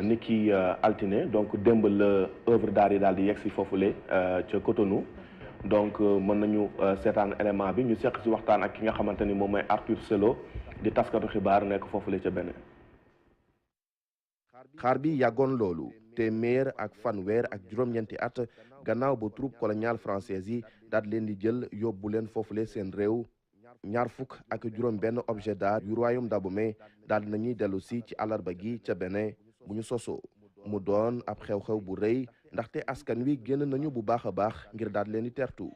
ni ki altine donc démb la œuvre d'art yi daal di yegg si foofule ca Cotonou donc mën nañu seetaan élément bi ñu seq si waxtaan ak ki nga xamante ni moom mooy Arthur Selo di taskatu xibaar nekk foofule ca Bénin. xaar bi yàggoon loolu téeméer ak fanweer ak juróom-ñeenti at gannaaw ba troupe coloniale française yi daal leen di jël yóbbu leen foofule seen réew ñaar fukk ak juróom benn objet d'art yu royaume d'Abomey daal di nañuy dellu si ci àllarba gi ca Bénin bu ñu sosoo mu doon ab xew-xew bu rëy ndaxte askan wi génn nañu bu baax a baax ngir daal leen di tertu.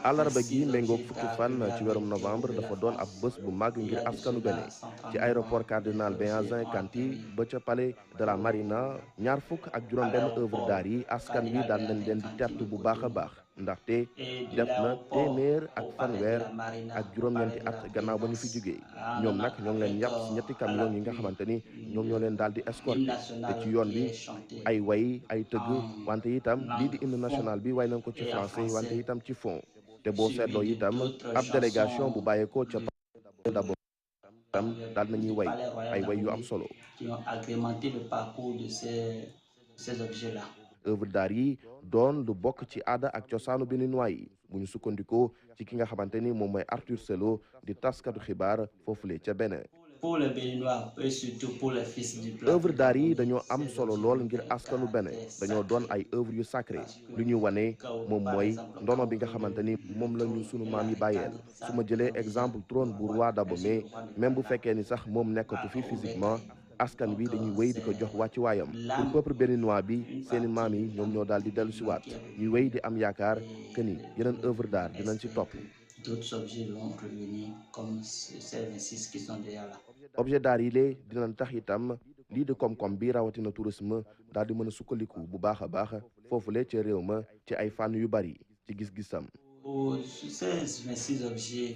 àllarba gi méngoog fukki fan ci weerum novembre dafa doon ab bés bu màgg ngir askanu Bénin ci aéroport cardinal Béhanzin Kanti ba ca palais de la Marina ñaar fukk ak juróom benn œuvre d'art yi askan wi daal nañ leen di tertu bu baax a baax ndaxte def na téeméer ak fanweer ak juróom-ñeenti at gannaaw ba ñu fi jógee ñoom nag ñoo ngi leen yàpp si ñetti camion yi nga xamante ni ñoom ñoo leen daal di escorté te ci yoon bi ay way ay tëgg wante itam lii di hymne national bi way nañ ko ci français wante itam ci fond te boo seetloo itam ab délégation bu bàyyeekoo ca Dabo itam daal nañuy way ay way yu am solo. œuvre d'art yi doon lu bokk ci aada ak cosaanu béninois yi bu ñu sukkandikoo ci ki nga xamante ni moom mooy Arthur Selo di taskatu xibaar foofule ca Bénin. Pour les Béninois et surtout pour les fils du peuple. œuvre d'art yi dañoo am solo lool ngir askanu Bénin dañoo doon ay œuvre yu sacré lu ñu wane moom mooy ndono bi nga xamante ni moom la ñu sunu maam yi bàyyeel su ma jëlee exemple trône bu roi d'Abomey même bu fekkee ni sax moom nekkatu fi physiquement askan wi dañuy wéy di ko jox wàccu waayam pour peuple béninois bi seeni maam yi ñoom ñoo daal di dellu si waat ñuy wéy di am yaakaar que ni yeneen œuvre d'art dinañ ci topp. D'autres objets vont revenir comme ces 26 qui sont déjà là. objet d'art yi lee dinañ tax itam lii de koom-koom bi rawatina tourisme daal di mën a sukkandiku bu baax a baax foofule ca réew ma ci ay fànn yu bari ci gis-gisam.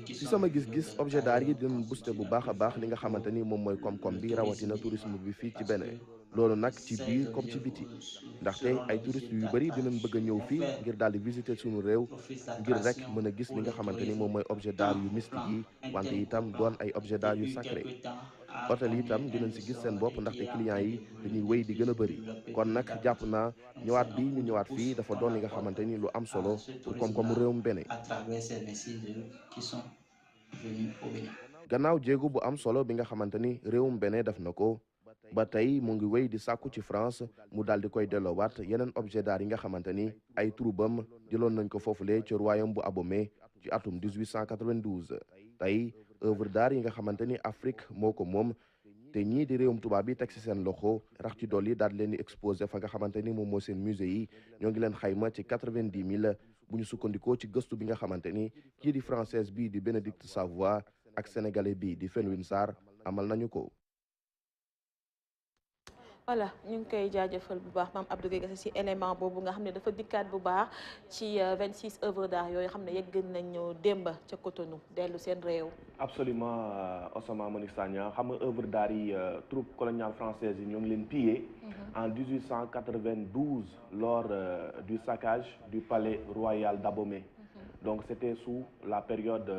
ci sama gis-gis objet d'art yi dinañ booster bu baax a baax li nga xamante ni moom mooy koom-koom bi rawatina tourisme bi fii ci Bénin loolu nag ci biir comme ci biti ndaxte ay touristes yu bëri dinañ bëgg a ñëw fii ngir daal di visiter suñu réew ngir rek mën a gis li nga xamante ni moom mooy objet d'art yu mystique yi wante itam doon ay objet d'art yu sacré hôtel yi itam dinañ si gis seen bopp ndaxte clients yi dañuy wéy di gën a bëri kon nag jàpp naa ñëwaat bi ñu ñëwaat fii dafa doon li nga xamante ni lu am solo pour koom-koomu réewum Bénin. gannaaw jéego bu am solo bi nga xamante ni réewum Bénin def na ko ba tey mu ngi wéy di sàkku ci France mu daal di koy delloowaat yeneen objet d'art yi nga xamante ni ay troubam jëloon nañ ko foofule ci royaume bu Abomey ci atum 1892 tey œuvre d'art yi nga xamante ni Afrique moo ko moom te ñii di réewum tubaab bi teg ci seen loxo rax ci dolli daal di leen di exposé fa nga xamante ni moom mooy seen musée yi ñoo ngi leen xayma ci 90 000 bu ñu sukkandikoo ci gëstu bi nga xamante ni kii di française bii di Bénédicte Savoy ak sénégalais bii di Felwine Sarr amal nañu ko. voilà ñu ngi koy jaajëfal bu baax maam Abdou Guèye ci élément boobu nga xam ne dafa dikkaat bu baax ci 26 œuvres d'art yooyu xam ne yegg nañu démba ca Cotonou dellu seen réew. absolument Osama Monique Sagna xam nga œuvre d'art yi troupe coloniale française yi ñoo ngi leen pillé en 1892 lors du saccage du palais royal d'Abomey. Donc c'était sous la période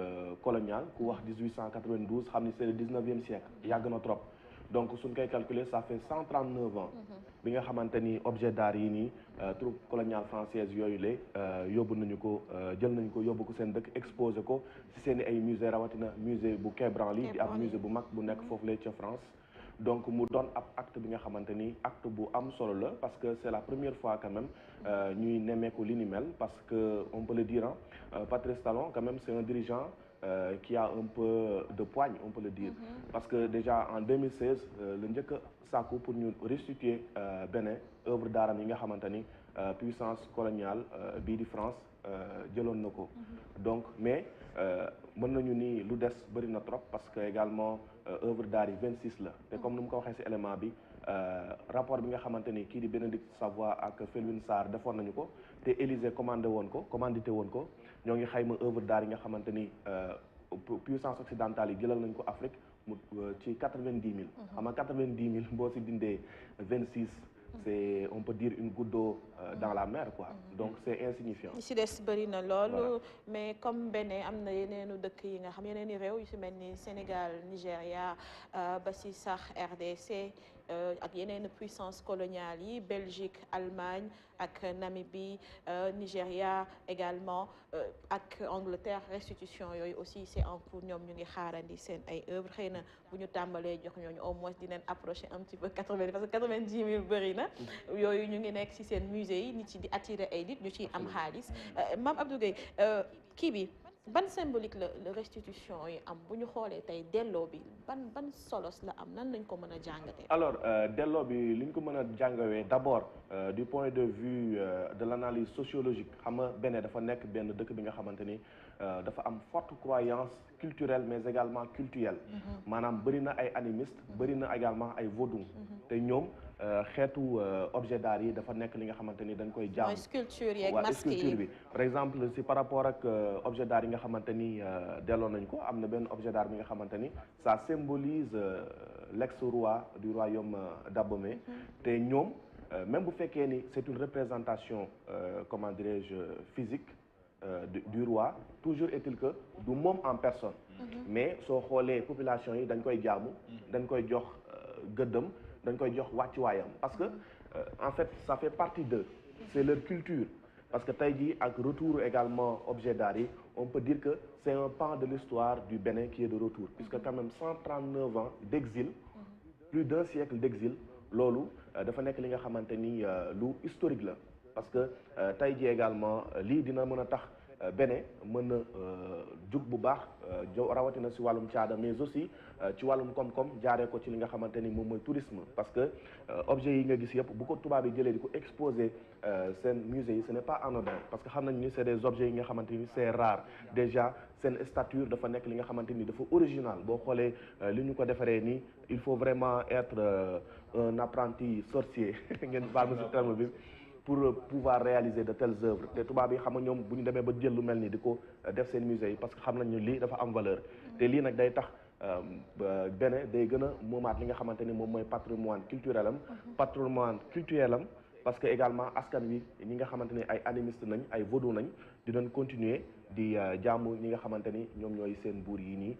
coloniale ku wax 1892 xam ni c'est le 19e siècle yàgg na trop. donc suñ koy calculer ça fait 139 ans bi nga xamante ni objet d'art yi nii troupe coloniale française yooyu la yóbbu nañu ko jël nañu ko yóbbu ko seen dëkk exposé ko ci seen i ay musée rawatina musée bu Quai Branly di ab musée bu mag bu nekk foofu la ca France donc mu doon ab acte bi nga xamante ni acte bu am solo la parce que c'est la première fois quand même ñuy nemmeeku li ni mel parce que on peut le dire Patrice Talon quand même c'est un dirigeant qui a un peu de poigne on peut le dire parce que déjà en 2016 le njëkk a sàkku pour ñu restituer Bénin œuvre d'art yi nga xamante ni puissance coloniale bii di France jëloon na ko donc mais mën nañu ni lu des bëri na trop parce que également œuvre d'art yi 26 la te comme ni mu ko waxee ci élément bi rapport bi nga xamante ni kii di Bénédicte Savoy ak Felwine Sarr defoon nañu ko te Élysée commandité woon ko ñoo ngi xayma œuvre d'art yi nga xamante ni puissance occidentale yi jëlal nañ ko Afrique mu ci 90 000 xam nga 90 000 boo ci dindee 26 c'est on peut dire une goutte d'eau dans la mer quoi donc c'est insignifiant. li ci des bëri na loolu mais comme Bénin am na yeneenu dëkk yi nga xam yeneeni réew yu ci mel ni Sénégal Nigéria ba ci sax RDC ak yeneen puissance coloniale yi Belgique Allemagne ak Namibie Nigéria également ak Angleterre restitution yooyu aussi c'est en cours ñoom ñu ngi xaarandi seen ay œuvres xëy na bu ñu tàmbalee jox ñooñu au moins dinañ approcher un petit peu 80 parce que 90 000 bëri na yooyu ñu ngi nekk ci seen musée yi nit ci di attirer ay nit ñu ciy am xaalis Mame Abdou Gueye kii bi ban symbolique la restitution yi am bu ñu xoolee tey delloo bi ban solos la am nan lañ ko mën a jàngatee. alors delloo bi li ñu ko mën a jàngawee d'abord du point de vue de l'analyse sociologique xam nga Bénin dafa nekk benn dëkk bi nga xamante ni dafa am forte croyance culturelle mais également cultuelle. maanaam bëri na ay animistes bëri na également ay vaudou. te ñoom xeetu objet d'art yi dafa nekk li nga xamante ni dañ koy jaam. mooy sculpture yeeg masque yi sculpture bi par exemple si par rapport ak objet d'art yi nga xamante ni delloo nañ ko am na benn objet d'art bi nga xamante ni ça symbolise l'ex-roi du royaume d'Abomey te ñoom même bu fekkee ni c'est une représentation comment dirais-je physique du roi toujours est-il que du moom en personne mais soo xoolee population yi dañ koy jaamu dañ koy jox gëddëm dañ koy jox wàccuwaayam parce que en fait ça fait partie d'eux c'est leur culture parce que tey jii ak retour également objet d'art yi on peut dire que c'est un pan de l'histoire du Bénin qui est de retour puisque quand même 139 ans d'exil plus d'un siècle d'exil loolu dafa nekk li nga xamante ni lu historique la parce que tey jii également lii dina mën a tax Bénin mën na jug bu baax rawatina si wàllum caada mais aussi ci wàllum koom-koom jaaree ko ci li nga xamante ni moom mooy tourisme parce que objets yi nga gis yëpp bu ko tubaab yi jëlee di ko exposer seen musée yi ce n'est pas anodin parce que xam nañ ni c'est des objets yi nga xamante ni c'est rare déjà seen stature dafa nekk li nga xamante ni dafa original boo xoolee li ñu ko defaree nii il faut vraiment être un apprenti sorcier ngeen baal ma si terme bi pour pouvoir réaliser de telles œuvres te tubaab yi xam nga ñoom bu ñu demee ba jël lu mel ni di ko def seen musée yi parce que xam nañu lii dafa am valeur te lii nag day tax Bénin day gën a moomaat li nga xamante ni moom mooy patrimoine culturel am patrimoine culturel am parce que également askan wi ñi nga xamante ni ay animistes nañ ay vaudou nañ dinañ continuer di jaamu ñi nga xamante ni ñoom ñooy seen buur yi nii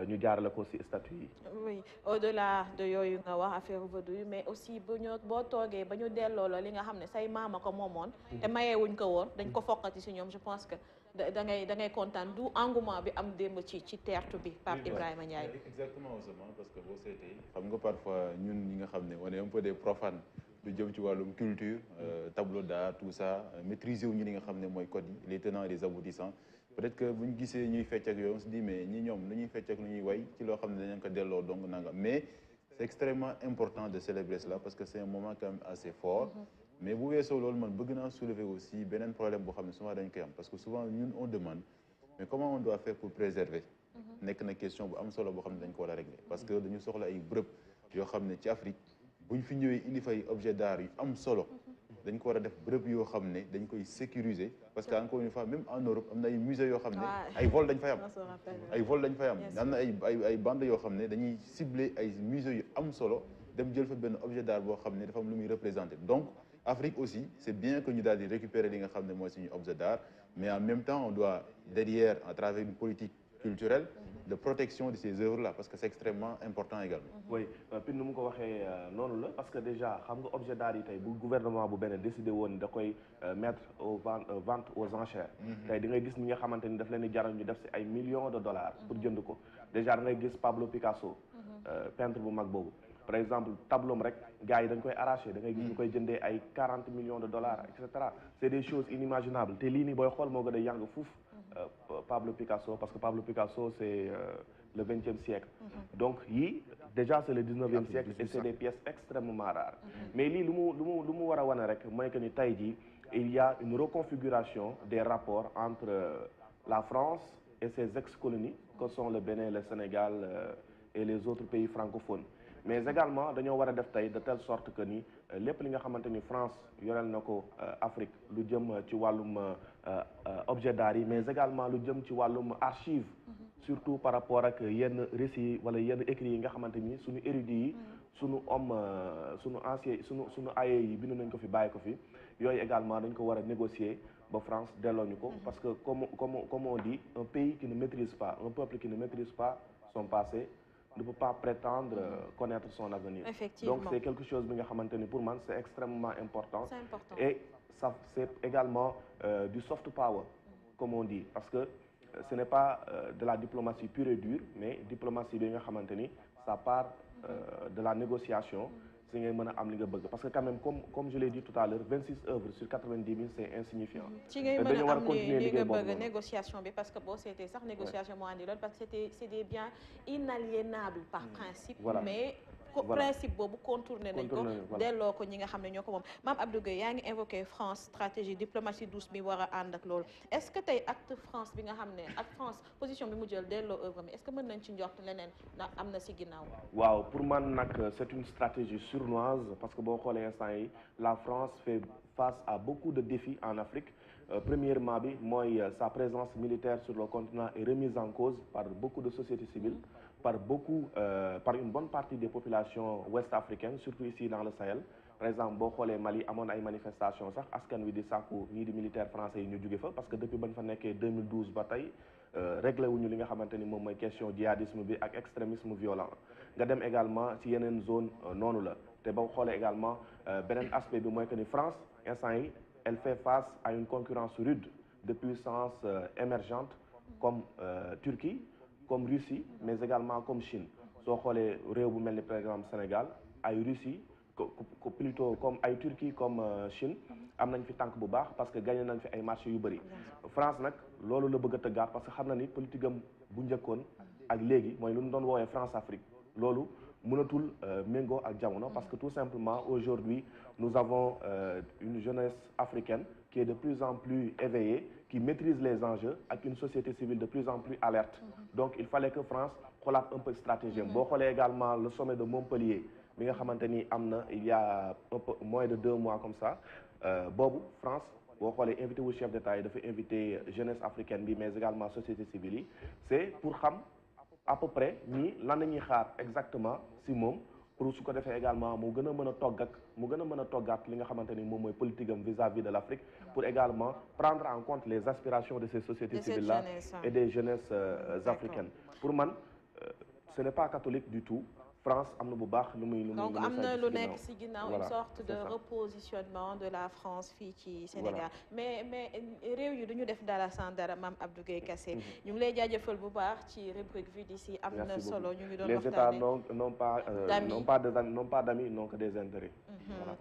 ñu jaarale ko ci statut yi. oui au-delà de yooyu nga wax affaire vaudou yi mais aussi boo toogee ba ñu delloo la li nga xam ne say maama ko moomoon. te mayewuñ ko woon dañ ko foqati ci ñoom je pense que da ngay kontaan du engouement bi am démb ci teertu bi Pape Ibrahima Ndiaye. exactement Ousmane parce que boo seetee xam nga parfois ñun ñi nga xam ne on est un peu des profanes lu jëm ci wàllum culture tableau d'art tout ça maîtriser wu ñu li nga xam ne mooy code yi les tenants et les aboutissants. peut-être que bu ñu gisee ñuy fecc ak yooyu on se dit mais ñi ñoom lu ñuy fecc ak lu ñuy way ci loo xam ne dañu ko delloo donc nanga mais c'est extrêmement important de célébrer cela parce que c'est un moment quand même assez fort mais bu weesoo loolu man bëgg naa soulever aussi beneen problème boo xam ne souvent dañ koy am parce que souvent ñun on demande mais comment on doit faire pour préserver nekk na question bu am solo boo xam ne dañ ko war a régler parce que dañu soxla ay bërëb yoo xam ne ci Afrique buñ fi ñëwee indi fay objet d'art yu am solo dañ ko war a def bërëb yoo xam ne dañ koy sécuriser parce que encore une fois même en Europe am na ay musées yoo xam ne ay vol dañ fay am ay vol dañ fay am am na ay bandes yoo xam ne dañuy cibler ay musées yu am solo dem jël fa benn objet d'art boo xam ne dafa am lu muy représenter donc Afrique aussi c'est bien que ñu daal di récupérer li nga xam ne mooy suñu objet d'art mais en même temps on doit derrière à travers une politique culturelle de protection de ces œuvres-là parce que c'est extrêmement important également. oui pin nu mu ko waxee noonu la parce que déjà xam nga objet d'art yi tey bu gouvernement bu benn décidé woon da koy mettre vente aux enchères. tey di ngay gis ñi nga xamante ni daf leen di jaral ñu def ci ay millions de dollars pour jënd ko déjà da ngay gis Pablo Picasso peintre bu mag boobu par exemple tableau rek gars yi dañ koy arracher da ngay gis ñu koy jëndee ay 40 millions de dollars et cetera c'est des choses inimaginables te lii nii booy xool moo gën a yàng fuuf Pablo Picasso parce que Pablo Picasso c'est le 20e siècle donc yii déjà c'est le 19e siècle et c'est des pièces extrêmement rares mais lii lu mu war a wane rek mooy que ni tey jii il y a une reconfiguration des rapports entre la France et ses ex-colonies que sont le Bénin, le Sénégal et les autres pays francophones mais également dañoo war a def tey de telle sorte que ni lépp li nga xamante ni France yoreel na ko Afrique lu jëm ci wàllum objet d'art yi mais également lu jëm ci wàllum archive surtout par rapport ak yenn récits wala yenn écrits yi nga xamante ni suñu érudits yi suñu homme suñu ancien suñu aïeux yi bindu nañ ko fi bàyyi ko fi yooyu également dañ ko war a négocier ba France delloo ñu ko parce que comme on dit un pays qui ne maîtrise pas un peuple qui ne maîtrise pas son passé ne peut pas prétendre connaître son avenir. Effectivement. Donc c'est quelque chose bi nga xamante ni pour man c'est extrêmement important. C'est important. Et ça c'est également du soft power, comme on dit, parce que ce n'est pas de la diplomatie pure et dure, mais diplomatie bi nga xamante ni ça part de la négociation. si ngay mën a am li nga bëgg parce que quand même comme je l'ai dit tout à l'heure 26 œuvres sur 90 000 c'est insignifiant. ci ngay mën a am li nga bëgg négociation bi parce que boo seetee sax négociation moo andi loolu parce que c'est des biens inaliénables par principe. mais principe boobu contourné nañ ko delloo ko ñi nga xam ne ñoo ko moom. Mame Abdou Gueye yaa ngi évoqué France stratégie diplomatie douce bi war a ànd ak loolu est-ce que tey acte France bi nga xam ne ak France position bi mu jël delloo œuvre mi est-ce que mën nañ ci njort leneen na am na si ginnaaw. waaw pour man nag c'est une stratégie sournoise parce que boo xoolee instant yi la France fait face à beaucoup de défis en Afrique. Premièrement bi mooy sa présence militaire sur le continent est remise en cause par beaucoup de sociétés civiles, par une bonne partie des populations ouest-africaines, surtout ici dans le Sahel. Par exemple boo xoolee Mali amoon ay manifestations sax askan wi di sàkku ñii di militaire français yi ñu jóge fa parce que depuis bañ fa nekkee 2012 ba tey réglé wuñu li nga xamante ni moom mooy question djihadisme bi ak extrémisme violent. nga dem également ci yeneen zone noonu la te boo xoolee également beneen aspect bi mooy que ni France instant yi elle fait face à une concurrence rude de puissances émergentes comme Turquie, comme Russie, mais également comme Chine. soo xoolee réew bu mel ni par exemple Sénégal ay Russie plutôt comme ay Turquie comme Chine am nañ fi tànk bu baax parce que gagné nañ fi ay marchés yu bëri. France nag loolu la bëgg a tëggaat parce que xam na ni politique am bu njëkkoon ak léegi mooy lu ñu doon woowee France Afrique loolu mënatul méngoo ak jamono parce que tout simplement aujourd'hui nous avons une jeunesse africaine qui est de plus en plus éveillée, qui maîtrise les enjeux avec une société civile de plus en plus alerte. Donc il fallait que France xoolaat un peu stratégie. boo xoolee également le sommet de Montpellier bi nga xamante ni am na il y a un peu moins de 2 mois comme ça boobu France boo xoolee invité wu chef d'État yi dafa invité jeunesse africaine bi mais également société civile yi c'est pour xam à peu près ñii lan la ñuy xaar exactement si moom pour su ko defee également mu gën a mën a toggaat li nga xamante ni moom mooy politique am vis-à-vis de l'Afrique pour également prendre en compte les aspirations de ces sociétés civiles là et des jeunesses africaines. Pour man ce n'est pas catholique du tout. France am na bu baax lu muy donc am na lu nekk ci ginnaaw une sorte de repositionnement de la France fii ci Sénégal. mais réew yi duñu def dara sans dara Mame Abdou Gueye Kassé ñu ngi lay jaajëfal bu baax ci rubrique vue d'ici am na solo ñu ngi doon waxtaanee les États n'ont pas d'amis n'ont que des intérêts.